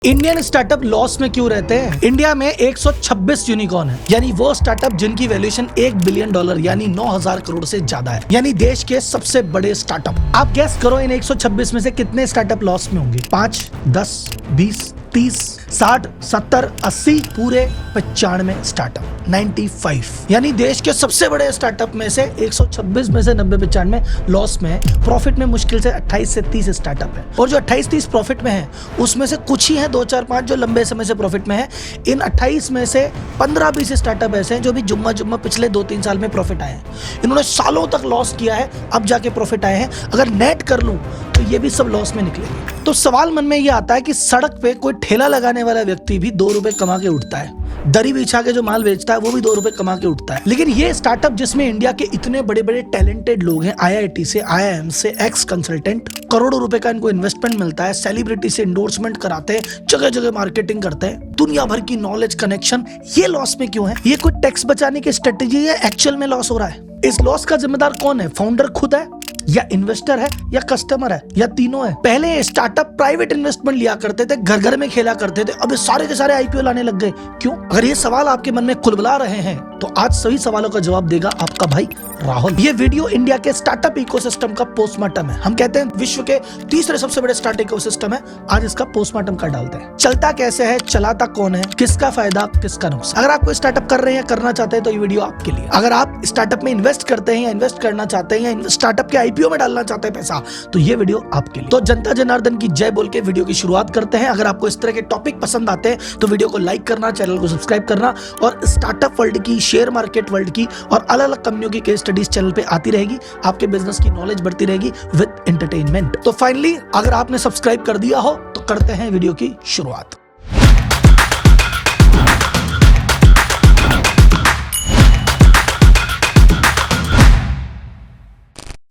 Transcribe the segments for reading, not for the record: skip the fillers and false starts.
Indian startup loss में क्यों रहते हैं? इंडिया में 126 यूनिकॉर्न है, यानी वो स्टार्टअप जिनकी वैल्यूएशन $1 बिलियन यानी 9,000 करोड़ से ज्यादा है, यानी देश के सबसे बड़े स्टार्टअप। आप गेस करो इन 126 में से कितने स्टार्टअप लॉस में होंगे? 5, 10, 20, 30, 60, 70, 80, पूरे 95 स्टार्टअप, 95। यानी देश के सबसे बड़े स्टार्टअप में से 126 में से 90, 95 लॉस में है। प्रॉफिट में मुश्किल से 28 से 30 स्टार्टअप है, और जो 28-30 प्रॉफिट में है उसमें से कुछ ही है 2, 4, 5 जो लंबे समय से प्रॉफिट में है। इन 28 में से 15-20 स्टार्टअप ऐसे हैं जो भी जुम्मा पिछले 2-3 साल में प्रॉफिट आए हैं। इन्होंने सालों तक लॉस किया है, अब जाके प्रॉफिट आए हैं। अगर नेट कर लूं तो ये भी सब लॉस में निकलेंगे। तो सवाल मन में ये आता है कि सड़क पे कोई ठेला लगाने वाला व्यक्ति भी 2 रुपए कमा के उठता है, दरी बिछा के जो माल बेचता है वो भी 2 रुपए कमा के उठता है। लेकिन ये स्टार्टअप जिसमें इंडिया के इतने बड़े बड़े टैलेंटेड लोग हैं, IIT से, IIM से, एक्स कंसल्टेंट, करोड़ों रुपए का इनको इन्वेस्टमेंट मिलता है, सेलिब्रिटी से इंडोर्समेंट कराते हैं, जगह जगह मार्केटिंग करते हैं, दुनिया भर की नॉलेज कनेक्शन, ये लॉस में क्यों है? ये कोई टैक्स बचाने की स्ट्रेटेजी है, एक्चुअल में लॉस हो रहा है? इस लॉस का जिम्मेदार कौन है? फाउंडर खुद है, या इन्वेस्टर है, या कस्टमर है, या तीनों है? पहले स्टार्टअप प्राइवेट इन्वेस्टमेंट लिया करते थे, घर घर में खेला करते थे, अब सारे के सारे IPO लाने लग गए। क्यों? अगर ये सवाल आपके मन में खुलबुला रहे हैं तो आज सभी सवालों का जवाब देगा आपका भाई राहुल। ये वीडियो इंडिया के स्टार्टअप इकोसिस्टम का पोस्टमार्टम है। हम कहते हैं विश्व के तीसरे सबसे बड़े स्टार्टअप इकोसिस्टम है, आज इसका पोस्टमार्टम कर डालते हैं। चलता कैसे है, चलाता कौन है, किसका फायदा, किसका नुकसान। अगर आप कोई स्टार्टअप कर रहे हैं, करना चाहते हैं तो ये वीडियो आपके लिए। अगर आप स्टार्टअप में इन्वेस्ट करते हैं या इन्वेस्ट करना चाहते हैं या स्टार्टअप के IPO में डालना चाहते हैं पैसा, तो ये वीडियो आपके लिए। तो जनता जनार्दन की जय बोल के वीडियो की शुरुआत करते हैं। अगर आपको इस तरह के टॉपिक पसंद आते हैं तो वीडियो को लाइक करना, चैनल को सब्सक्राइब करना, और स्टार्टअप वर्ल्ड की, शेयर मार्केट वर्ल्ड की और अलग अलग कंपनियों की केस स्टडीज चैनल पे आती रहेगी। आपके बिजनेस की नॉलेज बढ़ती रहेगी विद एंटरटेनमेंट। तो फाइनली अगर आपने सब्सक्राइब कर दिया हो तो करते हैं वीडियो की शुरुआत।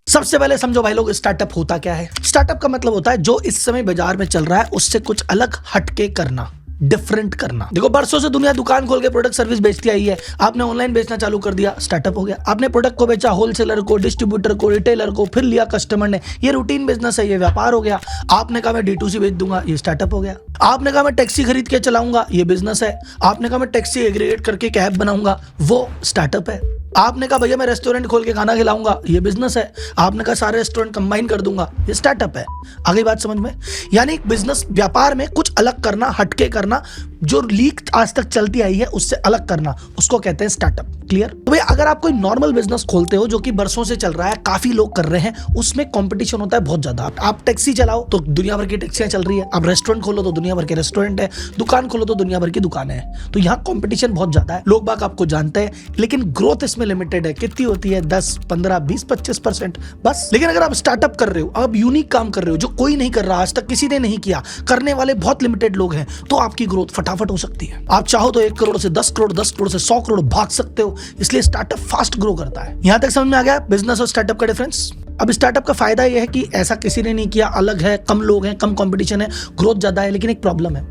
सबसे पहले समझो भाई लोग, स्टार्टअप होता क्या है? स्टार्टअप का मतलब होता है जो इस समय बाजार में चल रहा है उससे कुछ अलग हटके करना, डिफरेंट करना। देखो, बरसों से दुनिया दुकान खोल के प्रोडक्ट सर्विस बेचती आई है। आपने ऑनलाइन बेचना चालू कर दिया, स्टार्टअप हो गया। आपने प्रोडक्ट को बेचा होलसेलर को, डिस्ट्रीब्यूटर को, रिटेलर को, फिर लिया कस्टमर ने, ये रूटीन बिजनेस है, ये व्यापार हो गया। आपने कहा मैं D2C बेच दूंगा, ये स्टार्टअप हो गया। आपने कहा मैं टैक्सी खरीद के चलाऊंगा, ये बिजनेस है। आपने कहा मैं टैक्सी एग्रीगेट करके कैब बनाऊंगा, वो स्टार्टअप है। आपने कहा भैया मैं रेस्टोरेंट खोल के खाना खिलाऊंगा, ये बिजनेस है। आपने कहा सारे रेस्टोरेंट कंबाइन कर दूंगा, ये स्टार्टअप है। आगे बात समझ में? यानी बिजनेस, व्यापार में कुछ अलग करना, हटके करना, जो लीक आज तक चलती आई है उससे अलग करना, उसको कहते हैं स्टार्टअप। क्लियर? तो भाई अगर आप कोई नॉर्मल बिजनेस खोलते हो जो कि बरसों से चल रहा है, काफी लोग कर रहे हैं, उसमें कंपटीशन होता है बहुत ज्यादा। आप टैक्सी चलाओ तो दुनिया भर की टैक्सियां चल रही है, आप रेस्टोरेंट खोलो तो दुनिया भर के रेस्टोरेंट है, दुकान खोलो तो दुनिया भर की दुकानें हैं। तो यहाँ कंपटीशन बहुत ज्यादा है, लोग बाग आपको जानते हैं, लेकिन ग्रोथ इसमें लिमिटेड है। कितनी होती है? 10, 15, 20, 25% बस। लेकिन अगर आप स्टार्टअप कर रहे हो, आप यूनिक काम कर रहे हो जो कोई नहीं कर रहा, आज तक किसी ने नहीं किया, करने वाले बहुत लिमिटेड लोग हैं, तो आपकी ग्रोथ फटाफट हो सकती है। आप चाहो तो 1 करोड़ से 10 करोड़, 10 करोड़ से 100 करोड़ भाग सकते हो। इसलिए स्टार्टअप फास्ट ग्रो करता है। यहां तक समझ में आ गया बिजनेस और स्टार्टअप का डिफरेंस? अब स्टार्टअप का फायदा यह है कि ऐसा किसी ने नहीं किया, अलग है, कम लोग हैं, कम कंपटीशन है, ग्रोथ ज्यादा है। लेकिन एक प्रॉब्लम है,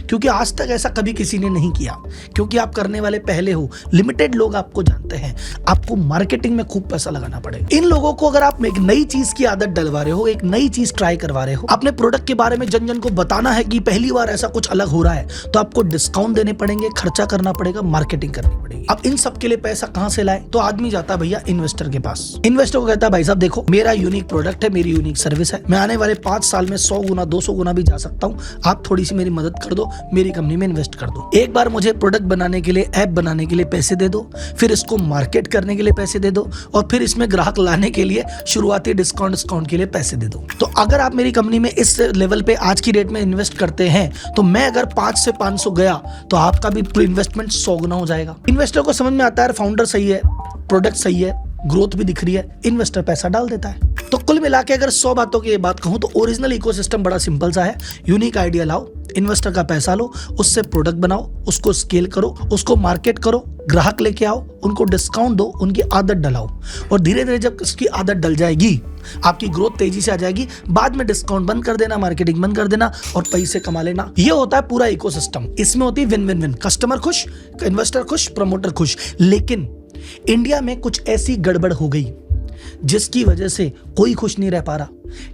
क्योंकि आज तक ऐसा कभी किसी ने नहीं किया, क्योंकि आप करने वाले पहले हो, लिमिटेड लोग आपको जानते हैं, आपको मार्केटिंग में खूब पैसा लगाना पड़ेगा। इन लोगों को अगर आप एक नई चीज की आदत डलवा रहे हो, एक नई चीज ट्राई करवा रहे हो, अपने प्रोडक्ट के बारे में जन जन को बताना है कि पहली बार ऐसा कुछ अलग हो रहा है, तो आपको डिस्काउंट देने पड़ेंगे, खर्चा करना पड़ेगा, मार्केटिंग करनी पड़ेगी। अब इन सब के लिए पैसा कहां से लाए? तो आदमी जाता है भैया इन्वेस्टर के पास। इन्वेस्टर को कहता है भाई साहब देखो, मेरा यूनिक प्रोडक्ट है, मेरी यूनिक सर्विस है, मैं आने वाले 5 साल में 100 गुना 200 गुना भी जा सकता हूं, आप थोड़ी सी मेरी मदद कर दो, मेरी कंपनी में इन्वेस्ट कर दो। एक बार मुझे प्रोडक्ट बनाने के लिए, ऐप बनाने के लिए पैसे दे दो, फिर इसको मार्केट करने के लिए पैसे दे दो, और फिर इसमें ग्राहक लाने के लिए शुरुआती डिस्काउंट के लिए पैसे दे दो। तो अगर आप मेरी कंपनी में इस लेवल पे आज की डेट में इन्वेस्ट करते हैं, तो मैं अगर 5 से 500 गया तो आपका भी इन्वेस्टमेंट 100 गुना हो जाएगा। इन्वेस्टर को समझ में आता है फाउंडर सही है, प्रोडक्ट सही है, ग्रोथ भी दिख रही है, इन्वेस्टर पैसा डाल देता है। तो कुल मिला के अगर 100 बातों की ये बात कहूं तो ओरिजिनल इकोसिस्टम बड़ा सिंपल सा है। यूनिक आइडिया लाओ, इन्वेस्टर का पैसा लो, उससे प्रोडक्ट बनाओ, उसको स्केल करो, उसको मार्केट करो, ग्राहक लेके आओ, उनको डिस्काउंट दो, उनकी आदत डलाओ, और धीरे धीरे जब उसकी आदत डल जाएगी, आपकी ग्रोथ तेजी से आ जाएगी। बाद में डिस्काउंट बंद कर देना, मार्केटिंग बंद कर देना और पैसे कमा लेना। ये होता है पूरा इकोसिस्टम। इसमें होती है विन विन विन, कस्टमर खुश, इन्वेस्टर खुश, प्रमोटर खुश। लेकिन इंडिया में कुछ ऐसी गड़बड़ हो गई जिसकी वजह से कोई खुश नहीं रह पा रहा।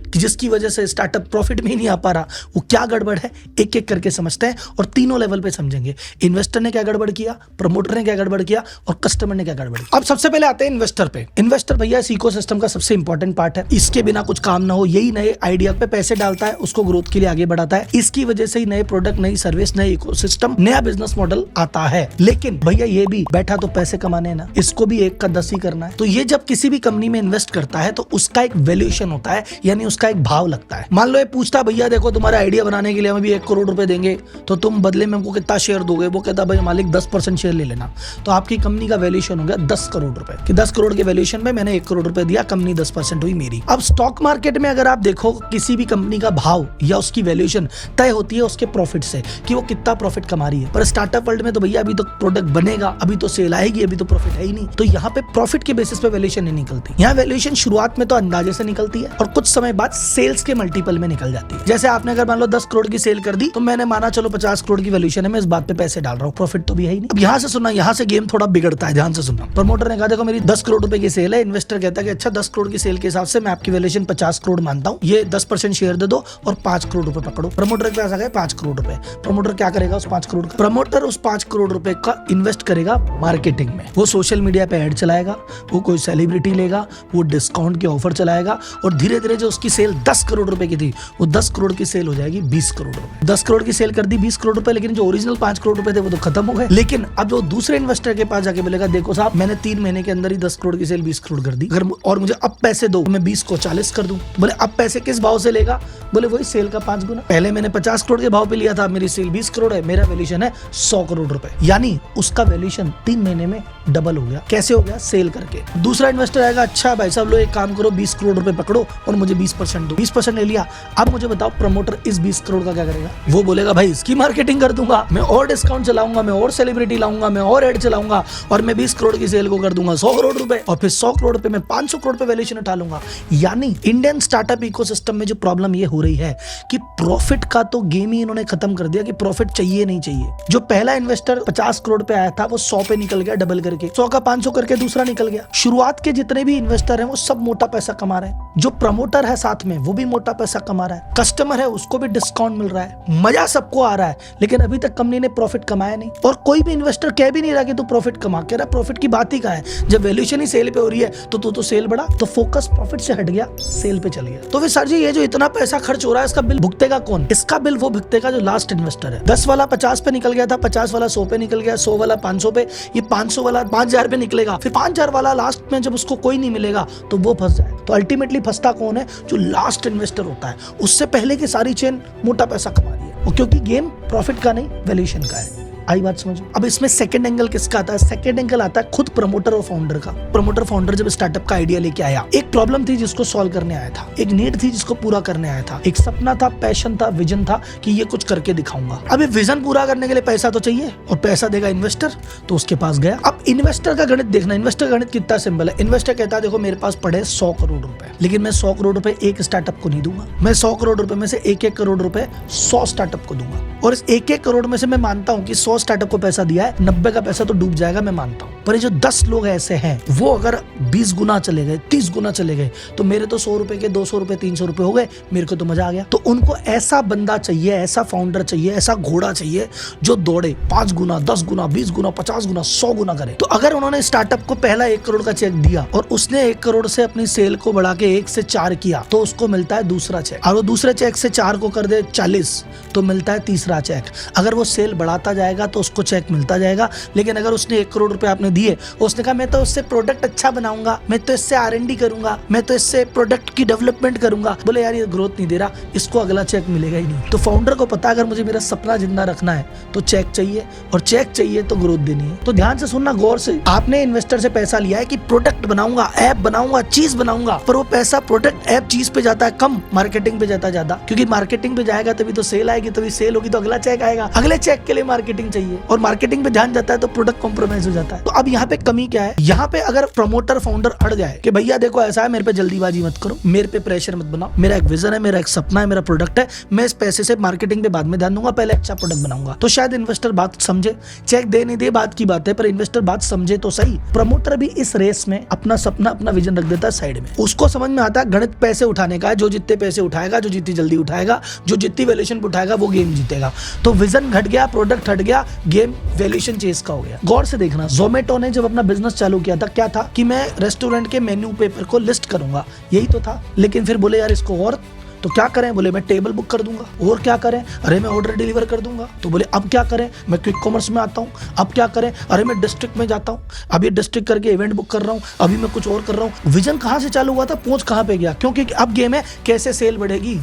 कि जिसकी वजह से स्टार्टअप प्रॉफिट में ही नहीं आ पा रहा, वो क्या गड़बड़ है एक एक करके समझते हैं और तीनों लेवल पे समझेंगे। इन्वेस्टर ने क्या गड़बड़ किया, प्रमोटर ने क्या गड़बड़ किया और कस्टमर ने क्या गड़बड़ किया। अब सबसे पहले आते हैं इन्वेस्टर पे। इन्वेस्टर भैया इस इकोसिस्टम का सबसे इंपॉर्टेंट पार्ट है। इसके बिना कुछ काम ना हो, यही नए आइडिया पे पैसे डालता है, उसको ग्रोथ के लिए आगे बढ़ाता है। इसकी वजह से ही नए प्रोडक्ट, नई सर्विस, नए इकोसिस्टम, नया बिजनेस मॉडल आता है। लेकिन भैया ये भी बैठा तो पैसे कमाने ना, इसको भी 1 का 10 ही करना है। तो ये जब किसी भी कंपनी में इन्वेस्ट करता है तो उसका एक वैल्यूएशन होता है, यानी उसका एक भाव लगता है। मान लो ये पूछता भैया देखो तुम्हारा आइडिया बनाने के लिए हमें भी 1 करोड़ रुपए देंगे, तो तुम बदले में हमको कितना शेयर दोगे? वो कहता भाई मालिक 10% शेयर ले लेना। तो आपकी कंपनी का वैल्यूएशन हो गया 10 करोड़ रुपए, कि 10 करोड़ के वैल्यूएशन में मैंने 1 करोड़ रुपए दिया, कंपनी 10% हुई मेरी। अब स्टॉक मार्केट में अगर आप देखो किसी भी कंपनी का भाव या उसकी वैल्यूएशन तय होती है उसके प्रॉफिट से, कि वो कितना प्रॉफिट कमा रही है। पर स्टार्टअप वर्ल्ड में तो भैया अभी तो प्रोडक्ट बनेगा, अभी तो सेल आएगी, अभी तो प्रॉफिट है ही नहीं। तो यहाँ पे प्रॉफिट के बेसिस पे वैल्यूएशन नहीं निकलती। यहाँ वैल्यूएशन शुरुआत में तो अंदाजे से निकलती है और कुछ समय बाद सेल्स के मल्टीपल में निकल जाती है। जैसे आपने अगर मान लो 10 करोड़ की सेल कर दी तो मैंने माना चलो 50 करोड़ की वैल्यूएशन है, मैं इस बात पे पैसे डाल रहा हूँ, प्रॉफिट तो भी है ही नहीं। अब यहाँ से सुनना, यहाँ से गेम थोड़ा बिगड़ता है, ध्यान से सुनना। प्रमोटर ने कहा देखो मेरी 10 करोड़ रुपए की सेल है, इन्वेस्टर कहता है कि अच्छा 10 करोड़ की सेल के हिसाब से मैं आपकी वैल्यूएशन 50 करोड़ मानता हूँ, ये 10% शेयर दे दो और 5 करोड़ रुपए पकड़ो। प्रमोटर के पास आ गए 5 करोड़ रुपए। प्रमोटर क्या करेगा उस 5 करोड़ का? प्रमोटर उस 5 करोड़ रुपए का इन्वेस्ट करेगा मार्केटिंग में। वो सोशल मीडिया पे ऐड चलाएगा, वो कोई सेलिब्रिटी लेगा, वो डिस्काउंट के ऑफर चलाएगा और धीरे धीरे जो उसकी सेल 10 करोड़ रुपए की थी वो 10 करोड़ की सेल हो जाएगी 20 करोड़ रुपए। 10 करोड़ की सेल कर दी 20 करोड़ रुपए, लेकिन जो ओरिजिनल 5 करोड़ रुपए थे वो तो खत्म हो गए। लेकिन अब जो दूसरे इन्वेस्टर के पास जाके बोलेगा देखो साहब मैंने 3 महीने के अंदर ही 10 करोड़ की सेल 20 करोड़ कर दी, अगर और मुझे अब पैसे दो, मैं 20 को 40 कर दूं। बोले अब पैसे किस भाव से लेगा? बोले वही सेल का 5 गुना। पहले मैंने 50 करोड़ के भाव पे लिया था, मेरी सेल 20 करोड़ है, मेरा वैल्यूएशन है 100 करोड़ रुपए, यानी उसका वैल्यूएशन 3 महीने में डबल हो गया। कैसे हो गया? सेल करके। दूसरा इन्वेस्टर आएगा, अच्छा भाई साहब लो एक काम करो 20 करोड़ रुपए पकड़ो और मुझे 20% दो। 20% ले लिया। अब मुझे बताओ प्रमोटर इस 20 करोड़ का क्या करेगा? वो बोलेगा भाई इसकी मार्केटिंग कर दूंगा, मैं और डिस्काउंट चलाऊंगा, मैं और सेलिब्रिटी लाऊंगा, मैं और एड चलाऊंगा और मैं 20 करोड़ की सेल को कर दूंगा 100 करोड़ रुपए और फिर 100 करोड़ रुपए में 500 करोड़ पे वैल्यूएशन उठा लूंगा। यानी इंडियन स्टार्टअप इकोसिस्टम में जो प्रॉब्लम ये हो रही है कि प्रॉफिट का तो गेम ही इन्होंने खत्म कर दिया कि प्रॉफिट चाहिए नहीं चाहिए। जो पहला इन्वेस्टर 50 करोड़ पे आया था वो 100 पे निकल गया, डबल करके 100 का 500 करके दूसरा निकल गया। शुरुआत के जितने भी इन्वेस्टर हैं वो सब मोटा पैसा कमा रहे हैं। जो प्रमोटर है साथ में वो भी मोटा पैसा कमा रहा है, कस्टमर है उसको भी डिस्काउंट मिल रहा है, मजा सबको आ रहा है, लेकिन अभी तक कंपनी ने प्रॉफिट कमाया नहीं। और कोई भी इन्वेस्टर कह भी नहीं रहा कि तू प्रॉफिट कमा, कह रहा प्रॉफिट की बात ही कहाँ है? जब वैल्यूएशन ही सेल पे हो रही है तो तू तो सेल बढ़ा। तो फोकस प्रॉफिट से हट गया, सेल पे चल गया। तो फिर सर जी ये जो इतना पैसा खर्च हो रहा है इसका बिल भुगतेगा कौन? इसका बिल वो भुगतेगा जो लास्ट इन्वेस्टर है। 10 वाला 50 पे निकल गया था, 50 वाला 100 पे निकल गया, 100 वाला 500 पे, ये 500 वाला 5000 पे निकलेगा, फिर 5000 वाला लास्ट में जब उसको कोई नहीं मिलेगा तो वो फंस जाए। तो अल्टीमेटली फंसता कौन है? जो लास्ट इन्वेस्टर होता है। उससे पहले की सारी चेन मोटा पैसा कमा रही है, क्योंकि गेम प्रॉफिट का नहीं वैल्यूएशन का है। आई बात समझो। अब इसमें सेकंड एंगल किसका आता है? सेकंड एंगल आता है खुद प्रमोटर और फाउंडर का। प्रमोटर फाउंडर जब स्टार्टअप का आइडिया लेके आया, एक प्रॉब्लम थी जिसको सॉल्व करने आया था, एक नीड थी जिसको पूरा करने आया था, एक सपना था, पैशन था, विजन था कि ये कुछ करके दिखाऊंगा। अब ये विजन पूरा करने के लिए पैसा तो चाहिए और पैसा देगा इन्वेस्टर, तो उसके पास गया। अब इन्वेस्टर का गणित देखना, इन्वेस्टर का गणित कितना सिंपल है। इन्वेस्टर कहता है देखो मेरे पास पड़े 100 करोड़ रुपए, लेकिन मैं 100 करोड़ रुपए एक स्टार्टअप को नहीं दूंगा, मैं 100 करोड़ रुपए में से 1-1 करोड़ रुपए 100 स्टार्टअप को दूंगा। और इस 1-1 करोड़ में से मैं मानता हूं कि 100 स्टार्टअप को पैसा दिया है, 90 का पैसा तो डूब जाएगा, मैं मानता हूं। पर ये जो 10 लोग ऐसे हैं वो अगर 20 गुना चले गए, 30 गुना चले गए, तो मेरे तो 100 रुपए के 200 रुपए 300 रुपए हो गए, मेरे को तो मजा आ गया। तो उनको ऐसा बंदा चाहिए, ऐसा फाउंडर चाहिए, ऐसा घोड़ा चाहिए जो दौड़े 5 गुना 10 गुना 20 गुना 50 गुना 100 गुना करे। तो अगर उन्होंने स्टार्टअप को पहला 1 करोड़ का चेक दिया और उसने 1 करोड़ से अपनी सेल को बढ़ा के 1 से 4 किया, तो उसको मिलता है दूसरा चेक। और वो दूसरे चेक से 4 को कर दे 40, तो मिलता है तीसरा चेक। अगर वो सेल बढ़ाता जाएगा तो उसको चेक मिलता जाएगा। लेकिन अगर उसने 1 करोड़ रुपए आपने दिए, उसने कहा मैं तो उससे प्रोडक्ट अच्छा बनाऊंगा, मैं तो इससे R&D करूंगा, मैं तो इससे प्रोडक्ट की डेवलपमेंट करूंगा, बोले यार ये ग्रोथ नहीं दे रहा, इसको अगला चेक मिलेगा ही नहीं। तो फाउंडर को पता अगर मुझे मेरा सपना जिंदा रखना है तो चेक चाहिए, और चेक चाहिए तो ग्रोथ देनी है। तो ध्यान से सुनना, गौर से। आपने इन्वेस्टर से पैसा लिया है कि प्रोडक्ट बनाऊंगा, ऐप बनाऊंगा, चीज बनाऊंगा, पर वो पैसा प्रोडक्ट ऐप चीज पे जाता है कम, मार्केटिंग पे जाता है ज्यादा। क्योंकि मार्केटिंग पे जाएगा तभी तो सेल आएगी, तभी सेल होगी तो अगला चेक आएगा, अगले चेक के लिए मार्केटिंग चाहिए और मार्केटिंग पे ध्यान जाता है तो प्रोडक्ट कॉम्प्रोमाइज हो जाता है। तो अब यहाँ पे कमी क्या है, यहाँ पे अगर प्रमोटर फाउंडर अड़ जाए कि भैया देखो ऐसा है, मेरे पे जल्दीबाजी मत करो, मेरे पे प्रेशर मत बनाओ, मेरा एक विजन है, मेरा एक सपना है, मेरा प्रोडक्ट है, मैं इस पैसे से मार्केटिंग पे बाद में ध्यान दूंगा, पहले अच्छा प्रोडक्ट बनाऊंगा, तो शायद इन्वेस्टर बात समझे। चेक दे नहीं दे बात की बात है, पर इन्वेस्टर बात समझे तो सही। प्रमोटर भी इस रेस में अपना सपना अपना विजन रख देता है साइड में। उसको समझ में आता है गणित पैसे उठाने का है, जो जितने पैसे उठाएगा, जो जितनी जल्दी उठाएगा, जो जितनी वैल्यूएशन उठाएगा वो गेम जीतेगा। तो विजन घट गया, प्रोडक्ट हट गया, गेम वैल्यूएशन चेस का हो गया। गौर से देखना, जोमेटो ने जब अपना बिजनेस चालू किया था क्या था कि मैं रेस्टोरेंट के मेन्यू पेपर को लिस्ट करूंगा, यही तो था। लेकिन फिर बोले यार इसको और तो क्या करें, बोले मैं टेबल बुक कर दूंगा। और क्या करें, अरे मैं ऑर्डर डिलीवर कर दूंगा। तो बोले अब क्या करें, मैं क्विक कॉमर्स में आता हूँ। अब क्या करें, अरे मैं डिस्ट्रिक्ट में जाता हूँ, अब ये डिस्ट्रिक्ट करके इवेंट बुक कर रहा हूँ, अभी मैं कुछ और कर रहा हूँ। विजन कहाँ से चालू हुआ था, पहुंच कहाँ पे गया, क्योंकि अब गेम है कैसे सेल बढ़ेगी,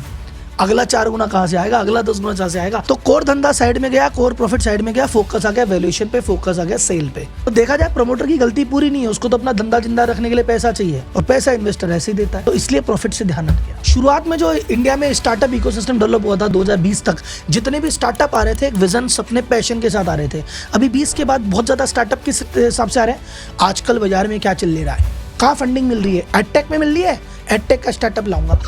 अगला 4 गुना कहां से आएगा, अगला 10 गुना कहां से आएगा। तो कोर धंधा साइड में गया, कोर प्रॉफिट साइड में गया, फोकस आ गया वैल्यूएशन पे, फोकस आ गया सेल पे। तो देखा जाए प्रमोटर की गलती पूरी नहीं है, उसको तो अपना धंधा जिंदा रखने के लिए पैसा चाहिए और पैसा इन्वेस्टर ऐसे ही देता है, तो इसलिए प्रॉफिट से ध्यान हट गया। शुरुआत में जो इंडिया में स्टार्टअप इकोसिस्टम डेवलप हुआ था 2020 तक, जितने भी स्टार्टअप आ रहे थे एक विजन सपने पैशन के साथ आ रहे थे। अभी 20 के बाद बहुत ज्यादा स्टार्टअप किस हिसाब से आ रहे हैं, आजकल बाजार में क्या चल ले रहा है, कहाँ फंडिंग मिल रही है, एडटेक में मिल रही है, एडटेक का स्टार्टअप लाऊंगा।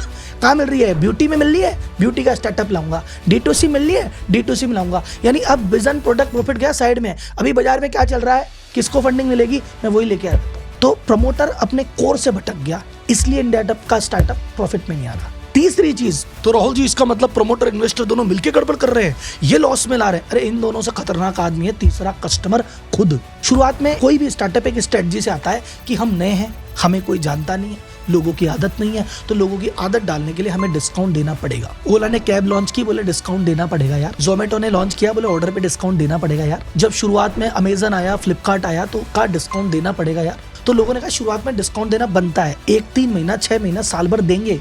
कहाँ मिल रही है, ब्यूटी में मिल रही है, ब्यूटी का स्टार्टअप लाऊंगा। D2C मिल रही है, D2C में लाऊंगा। यानी अब विजन प्रोडक्ट प्रॉफिट गया साइड में, अभी बाजार में क्या चल रहा है, किसको फंडिंग मिलेगी, मैं वही लेके आ रहा हूँ। तो प्रमोटर अपने कोर से भटक गया, इसलिए इंडिया का स्टार्टअप प्रॉफिट में नहीं आ रहा। तीसरी चीज, तो राहुल जी इसका मतलब प्रमोटर इन्वेस्टर दोनों मिलकर गड़बड़ कर रहे हैं, ये लॉस में ला रहे हैं। अरे इन दोनों से खतरनाक आदमी है तीसरा, कस्टमर खुद। शुरुआत में कोई भी स्टार्टअप एक स्ट्रेटजी से आता है कि हम नए हैं, हमें कोई जानता नहीं है, लोगों की आदत नहीं है, तो लोगों की आदत डालने के लिए हमें डिस्काउंट देना पड़ेगा। ओला ने कैब लॉन्च की, बोले डिस्काउंट देना पड़ेगा यार। जोमेटो ने लॉन्च किया, बोले ऑर्डर पे डिस्काउंट देना पड़ेगा यार। जब शुरुआत में अमेजन आया, फ्लिपकार्ट आया, तो का डिस्काउंट देना पड़ेगा यार। तो लोगों ने कहा शुरुआत में डिस्काउंट देना बनता है, 1-3 महीना 6 महीना साल भर देंगे,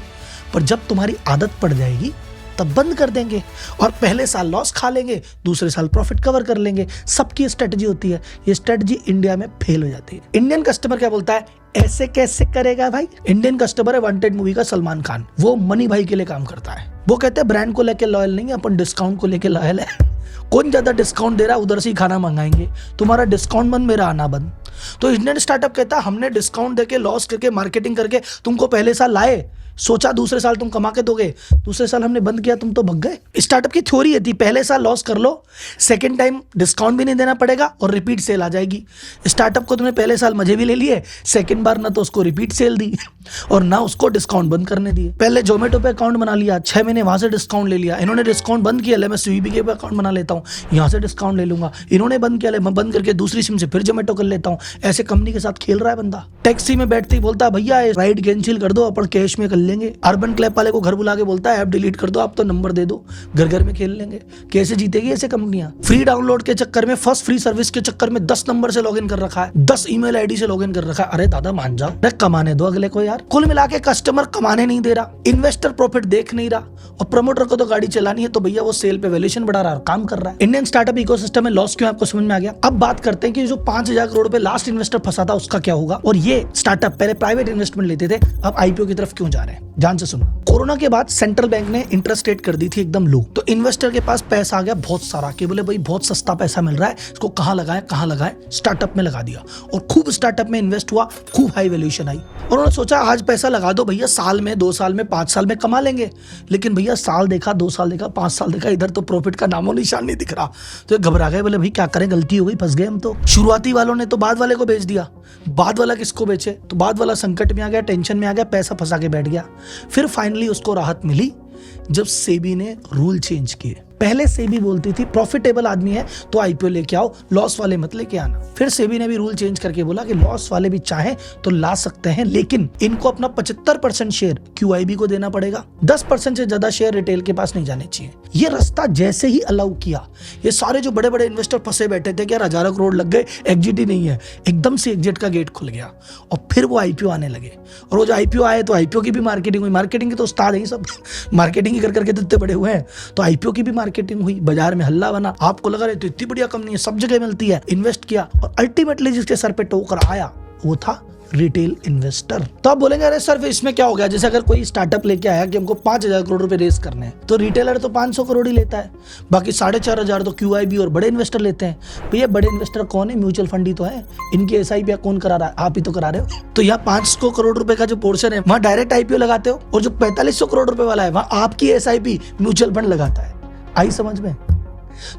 पर जब तुम्हारी आदत पड़ जाएगी तब बंद कर देंगे और पहले साल लॉस खा लेंगे, दूसरे साल प्रॉफिट कवर कर लेंगे। सबकी स्ट्रेटजी होती है, ये स्ट्रेटजी इंडिया में फेल हो जाती है। इंडियन कस्टमर क्या बोलता है, ऐसे कैसे करेगा भाई। इंडियन कस्टमर है वांटेड मूवी का सलमान खान, वो मनी भाई के लिए काम करता है। वो कहते हैं ब्रांड को लेके लॉयल नहीं है, अपन डिस्काउंट को लेके लॉयल है। कौन ज्यादा डिस्काउंट दे रहा है उधर से ही खाना मंगाएंगे, तुम्हारा डिस्काउंट बंद मेरा आना बंद। तो इंडियन स्टार्टअप कहता है हमने डिस्काउंट देके लॉस करके मार्केटिंग करके तुमको पहले साल लाए, सोचा दूसरे साल तुम कमा के दोगे, दूसरे साल हमने बंद किया, तुम तो भग गए। स्टार्टअप की थ्योरी ये थी, पहले साल लॉस कर लो, सेकंड टाइम डिस्काउंट भी नहीं देना पड़ेगा और रिपीट सेल आ जाएगी। स्टार्टअप को तुमने पहले साल मजे भी ले लिए, सेकंड बार ना तो उसको रिपीट सेल दी और ना उसको डिस्काउंट बंद करने दिए। पहले जोमेटो पे अकाउंट बना लिया, 6 महीने वहां से डिस्काउंट ले लिया। इन्होंने डिस्काउंट बंद किया, ले मैं स्विगी पे अकाउंट बना लेता हूँ, यहाँ से डिस्काउंट ले लूंगा। इन्होंने बंद किया, ले मैं बंद करके दूसरी सिम से फिर जोमेटो कर लेता हूँ। ऐसे कंपनी के साथ खेल रहा है बंदा। टैक्सी में बैठते ही बोलता है भैया राइड कैंसिल कर दो, अपन कैश में कर लेंगे। अर्बन क्लैप वाले को घर बुला के बोलता है ऐप डिलीट कर दो, आप तो नंबर दे दो, घर घर में खेल लेंगे। कैसे जीतेगी ऐसे कंपनियां। फ्री डाउनलोड के चक्कर में, फर्स्ट फ्री सर्विस के चक्कर में 10 नंबर से लॉगिन कर रखा है, 10 ईमेल आईडी से लॉगिन कर रखा है। अरे दादा मान जाओ, अरे कमाने दो अगले को यार। कुल मिला के कस्टमर कमाने नहीं दे रहा, इन्वेस्टर प्रॉफिट देख नहीं रहा और प्रमोटर को तो गाड़ी चलानी है, तो भैया वो सेल पे वैल्यूएशन बढ़ा रहा है, काम कर रहा है। इंडियन स्टार्टअप इकोसिस्टम में लॉस क्यों, आपको समझ में आ गया। अब बात करते हैं कि जो 5,000 करोड़ पे लास्ट इन्वेस्टर फंसा था उसका क्या होगा, और ये स्टार्टअप पहले प्राइवेट इन्वेस्टमेंट लेते थे, अब आईपीओ की तरफ क्यों जा रहे हैं। ध्यान से सुनो। कोरोना के बाद सेंट्रल बैंक ने इंटरेस्ट रेट कर दी थी एकदम लो, तो इन्वेस्टर के पास पैसा आ गया बहुत सारा, कि बोले भाई बहुत सस्ता पैसा मिल रहा है, इसको कहाँ लगाएं, स्टार्टअप में लगा दिया और खूब स्टार्टअप में इन्वेस्ट हुआ, खूब हाई वैल्यूएशन आई और उन्होंने सोचा आज पैसा लगा दो भैया, साल में 2 साल में 5 साल में कमा लेंगे। लेकिन भैया साल देखा, 2 साल देखा, 5 साल देखा, इधर तो प्रॉफिट का नामो निशान नहीं दिख रहा। तो घबरा गए, बोले भाई क्या करें, गलती हो गई, फंस गए हम तो। शुरुआती वालों ने तो बाद वाले को बेच दिया, बाद वाला किसको बेचे, तो बाद वाला संकट में आ गया, टेंशन में आ गया, पैसा फंसा के बैठ गया। फिर फाइनली उसको राहत मिली जब सेबी ने रूल चेंज किए। पहले सेबी बोलती थी प्रॉफिटेबल आदमी है तो आईपीओ लेके आओ, लॉस वाले मत लेके आना। फिर सेबी ने भी रूल चेंज करके बोला कि लॉस वाले भी चाहे तो ला सकते हैं, लेकिन इनको अपना 75% शेयर क्यूआईबी को देना पड़ेगा, 10% से ज्यादा शेयर रिटेल के पास नहीं जाने चाहिए। ये रास्ता जैसे ही अलाउ किया, ये सारे जो बड़े बड़े इन्वेस्टर फंसे बैठे थे कि यार हजारों करोड़ लग गए, एग्जिट ही नहीं है, एकदम से एग्जिट का गेट खुल गया और फिर वो आईपीओ आने लगे। और वो जो आईपीओ आए तो आईपीओ की भी मार्केटिंग हुई, मार्केटिंग की तो उस्ताद है सब, मार्केटिंग ही कर करके इतने बड़े हुए हैं, तो आईपीओ की भी मार्केटिंग हुई, बाजार में हल्ला बना, आपको लगा रहे तो इतनी बढ़िया कंपनी है, सब जगह मिलती है, इन्वेस्ट किया और अल्टीमेटली जिसके सर पे टोकर आया वो था रिटेल इन्वेस्टर। तो आप बोलेंगे अरे सर इसमें क्या हो गया, जैसे अगर कोई स्टार्टअप लेके आया कि हमको 5,000 करोड़ रुपए रेस करने हैं, तो रिटेलर तो 500 करोड़ ही लेता है, बाकी 4,500 तो QIB और बड़े इन्वेस्टर लेते हैं। भैया बड़े इन्वेस्टर कौन है? म्यूचुअल फंड ही तो है। इनकी SIP कौन करा रहा है? आप ही तो करा रहे हो। तो यहाँ 500 करोड़ रुपए का जो पोर्शन है वहां डायरेक्ट IPO लगाते हो, और जो 4500 करोड़ रुपए वाला है वहां आपकी SIP म्यूचुअल फंड लगाता है। आई समझ में?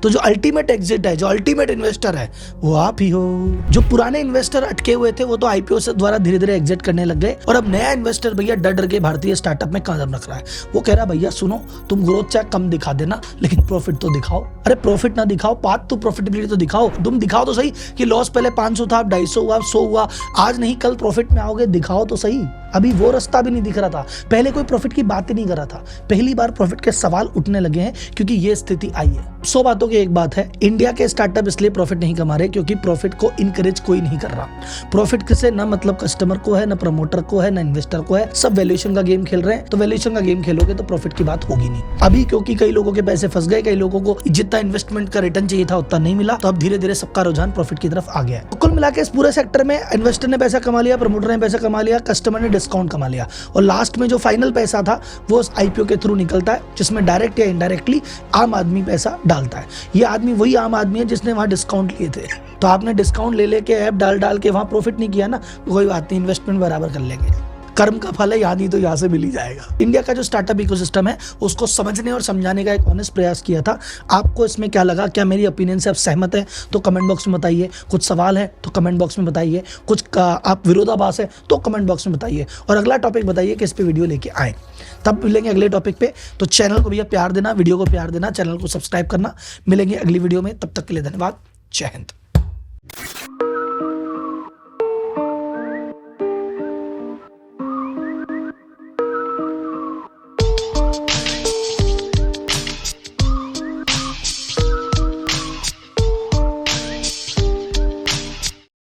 तो जो अल्टीमेट एग्जिट है, जो अल्टीमेट इन्वेस्टर है, वो आप ही हो। जो पुराने इन्वेस्टर अटके हुए थे वो तो IPO से द्वारा धीरे धीरे एग्जिट करने लग गए, और अब नया इन्वेस्टर भैया डर डर के भारतीय स्टार्टअप में कदम रख रहा है। वो कह रहा है भैया सुनो, तुम ग्रोथ चाहे कम दिखा देना लेकिन प्रॉफिट तो दिखाओ। अरे प्रॉफिट ना दिखाओ, पाथ टू प्रॉफिटेबिलिटी तो दिखाओ। तुम दिखाओ तो सही कि लॉस पहले 500 था, अब 250 हुआ, 100 हुआ, आज नहीं कल प्रॉफिट में आओगे, दिखाओ तो सही। अभी वो रास्ता भी नहीं दिख रहा था, पहले कोई प्रॉफिट की बात ही नहीं कर रहा था, पहली बार प्रॉफिट के सवाल उठने लगे हैं क्योंकि ये स्थिति आई है। 100 बातों की एक बात है, इंडिया के स्टार्टअप इसलिए प्रॉफिट नहीं कमा रहे क्योंकि प्रॉफिट को इनकरेज कोई नहीं कर रहा। प्रॉफिट किसे ना मतलब कस्टमर को है, ना प्रमोटर को है, ना इन्वेस्टर को है, सब वैल्यूएशन का गेम खेल रहे हैं। तो वैल्यूएशन का गेम खेलोगे तो प्रॉफिट की बात होगी नहीं। अभी क्योंकि कई लोगों के पैसे फंस गए, कई लोगों को जितना इन्वेस्टमेंट का रिटर्न चाहिए था उतना नहीं मिला, तो अब धीरे धीरे सबका रुझान प्रॉफिट की तरफ आ गया है। कुल मिलाकर इस पूरे सेक्टर में इन्वेस्टर ने पैसा कमा लिया, प्रमोटर ने पैसा कमा लिया, कस्टमर ने डिस्काउंट कमा लिया, और लास्ट में जो फाइनल पैसा था वो उस IPO के थ्रू निकलता है, जिसमें डायरेक्ट या इनडायरेक्टली आम आदमी पैसा डालता है। ये आदमी वही आम आदमी है जिसने वहां डिस्काउंट लिए थे। तो आपने डिस्काउंट ले लेके ऐप डाल के वहां प्रॉफिट नहीं किया ना, कोई बात नहीं, इन्वेस्टमेंट बराबर कर लेंगे। कर्म का फल है, यहाँ नहीं तो यहाँ से मिल ही जाएगा। इंडिया का जो स्टार्टअप इकोसिस्टम है उसको समझने और समझाने का एक ऑनेस्ट प्रयास किया था। आपको इसमें क्या लगा? क्या मेरी ओपिनियन से आप सहमत हैं तो कमेंट बॉक्स में बताइए, कुछ सवाल है तो कमेंट बॉक्स में बताइए, कुछ आप विरोधाभास है तो कमेंट बॉक्स में बताइए, और अगला टॉपिक बताइए कि इस पे वीडियो लेके आए। तब मिलेंगे अगले टॉपिक पे। तो चैनल को भैया प्यार देना, वीडियो को प्यार देना, चैनल को सब्सक्राइब करना। मिलेंगे अगली वीडियो में, तब तक के लिए धन्यवाद। जय हिंद।